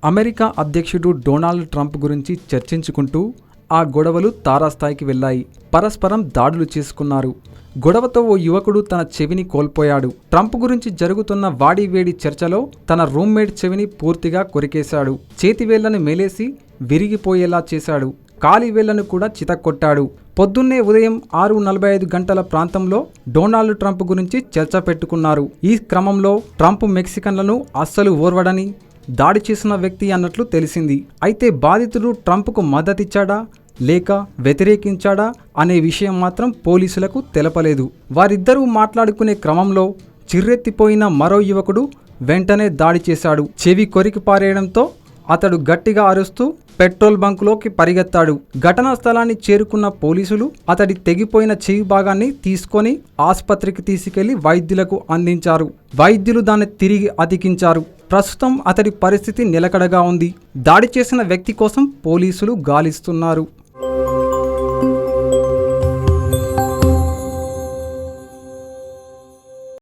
America అధ్యక్షుడు Donald Trump గురించి చర్చించుకుంటూ ఆ గొడవలు తారాస్థాయికి వెళ్లాయి. పరస్పరం దాడులు చేసుకున్నారు. గొడవతో ఓ యువకుడు తన చెవిని కోల్పోయాడు. ట్రంప్ గురించి జరుగుతున్న వాడివేడి చర్చలో తన రూమ్మేట్ చెవిని పూర్తిగా కొరికేశాడు. చేతివేళ్లను మేలేసి విరిగిపోయేలా చేశాడు. కాలివేళ్లను కూడా చితక్కొట్టాడు. పొద్దున్నే ఉదయం 6:45 గంటల ప్రాంతంలో డొనాల్డ్ ట్రంప్ గురించి చర్చ పెట్టుకున్నారు. ఈ క్రమంలో ట్రంప్ మెక్సికన్లను అస్సలు ఓర్వడని దాడి చేసిన వ్యక్తి అన్నట్లు తెలిసింది. అయితే బాధితుడు ట్రంప్కు మద్దతిచ్చాడా లేక వ్యతిరేకించాడా అనే విషయం మాత్రం పోలీసులకు తెలపలేదు. వారిద్దరూ మాట్లాడుకునే క్రమంలో చిర్రెత్తిపోయిన మరో యువకుడు వెంటనే దాడి చేశాడు. చెవి కొరికి పారేయడంతో అతడు గట్టిగా అరుస్తూ పెట్రోల్ బంకులోకి పరిగెత్తాడు. ఘటనా స్థలాన్ని చేరుకున్న పోలీసులు అతడి తెగిపోయిన చెవి భాగాన్ని తీసుకొని ఆసుపత్రికి తీసుకెళ్లి వైద్యులకు అందించారు. వైద్యులు దాన్ని తిరిగి అతికించారు. ప్రస్తుతం అతడి పరిస్థితి నిలకడగా ఉంది. దాడి చేసిన వ్యక్తి కోసం పోలీసులు గాలిస్తున్నారు.